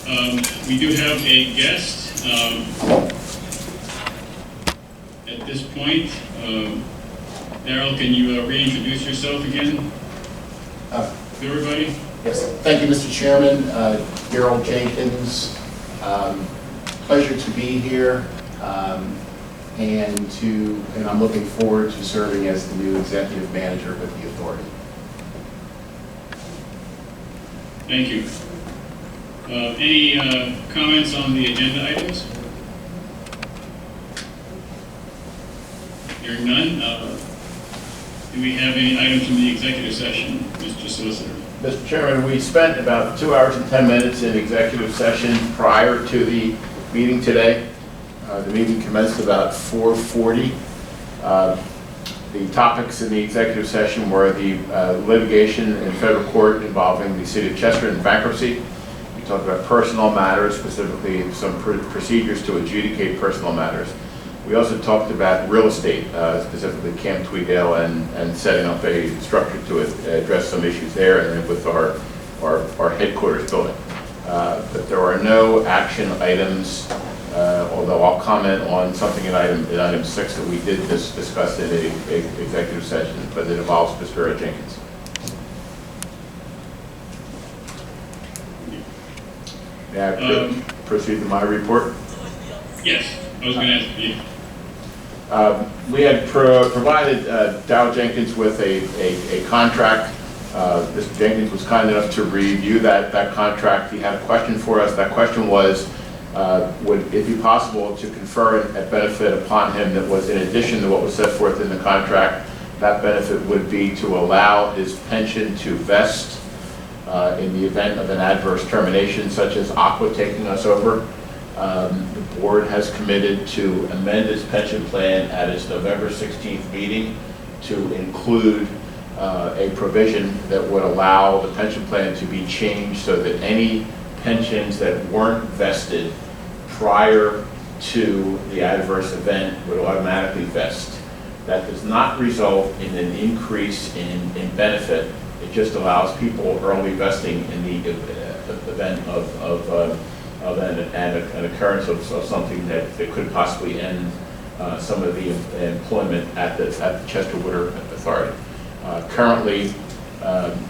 We do have a guest at this point. Darrell, can you reintroduce yourself again to everybody? Yes, thank you, Mr. Chairman. Darrell Jenkins. Pleasure to be here, and I'm looking forward to serving as the new executive manager with the authority. Thank you. Any comments on the agenda items? Hearing none. Do we have any items from the executive session, Mr. Solicitor? Mr. Chairman, we spent about 2 hours and 10 minutes in executive session prior to the meeting today. The meeting commenced about 4:40. The topics in the executive session were the litigation in federal court involving the city of Chester in bankruptcy. We talked about personnel matters, specifically some procedures to adjudicate personnel matters. We also talked about real estate, specifically Camp Tweedale, and setting up a structure to address some issues there, and then with our headquarters building. But there are no action items, although I'll comment on something in item 6 that we did discuss in an executive session, but it involves Mr. Jenkins. May I proceed to my report? Yes, I was going to ask you. We had provided Dow Jenkins with a contract. Mr. Jenkins was kind enough to review that contract. He had a question for us. That question was, would it be possible to confer a benefit upon him that was in addition to what was set forth in the contract? That benefit would be to allow his pension to vest in the event of an adverse termination, such as Aqua taking us over. The board has committed to amend its pension plan at its November 16th meeting to include a provision that would allow the pension plan to be changed so that any pensions that weren't vested prior to the adverse event would automatically vest. That does not result in an increase in benefit. It just allows people early vesting in the event of an occurrence of something that could possibly end some of the employment at the Chester Water Authority. Currently,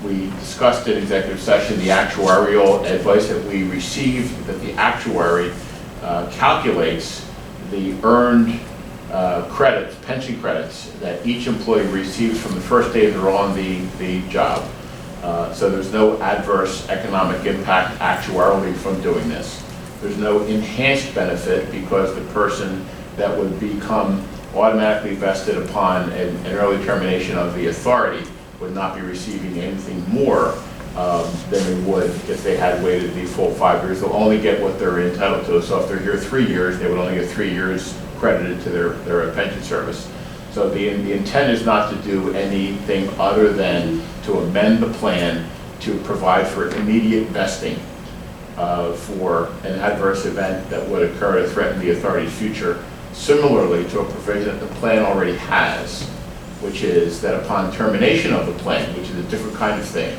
we discussed in executive session the actuarial advice that we received, that the actuary calculates the earned credits, pension credits, that each employee receives from the first day they're on the job. So there's no adverse economic impact actuarially from doing this. There's no enhanced benefit because the person that would become automatically vested upon an early termination of the authority would not be receiving anything more than they would if they had waited the full 5 years. They'll only get what they're entitled to. So if they're here 3 years, they would only get 3 years credited to their pension service. So the intent is not to do anything other than to amend the plan to provide for immediate vesting for an adverse event that would occur to threaten the authority's future, similarly to a provision that the plan already has, which is that upon termination of the plan, which is a different kind of thing,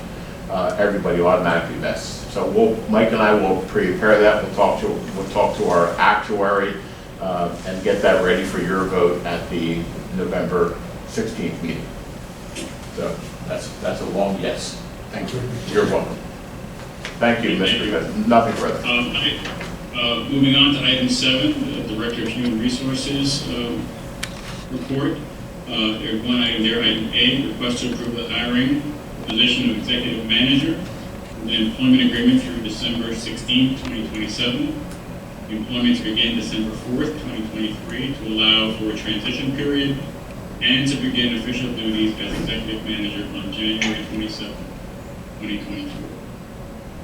everybody automatically vests. So Mike and I will prepare that. We'll talk to our actuary and get that ready for your vote at the November 16th meeting. So that's a long yes. Thank you. You're welcome. Thank you, Mr. President. Nothing further. Moving on to item 7, the Director of Human Resources report. There's one item there, item A, request to approve the hiring position of Executive Manager, the employment agreement through December 16, 2027. The employment to begin December 4th, 2023 to allow for a transition period and to begin official duties as Executive Manager on January 27, 2024.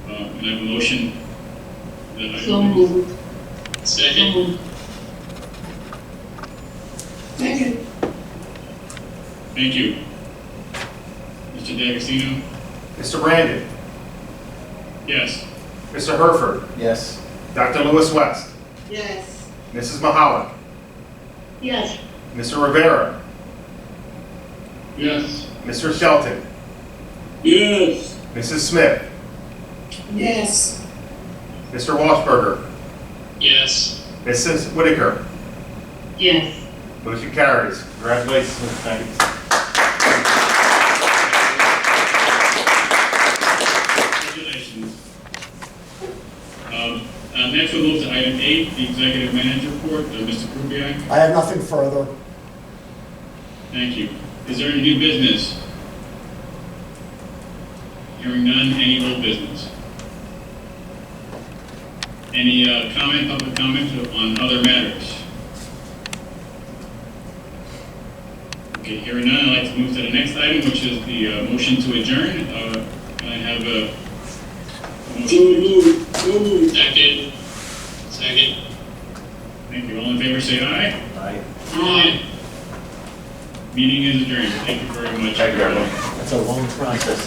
Can I have a motion? So moved. Second? Second. Thank you. Mr. D'Agostino? Mr. Brandon, Yes. Mr. Herford, Yes. Dr. Lewis West, Yes. Mrs. Mahala, Yes. Mr. Rivera, Yes. Mr. Shelton, Yes. Mrs. Smith, Yes. Mr. Washburger, Yes. Mrs. Whitaker. Yes. Motion carries. Congratulations, Mr. Jenkins. Congratulations. Next we'll move to item 8, the executive manager report. Mr. Kubiak, I have nothing further. thank you. Is there any new business? Hearing none, any old business? Any public comment on other matters? Okay, hearing none, I'd like to move to the next item, which is the motion to adjourn. Can I have a motion? Second. Second. Thank you. All in favor, say aye. Aye. Meeting is adjourned. Thank you very much. Thank you, everyone. That's a long process.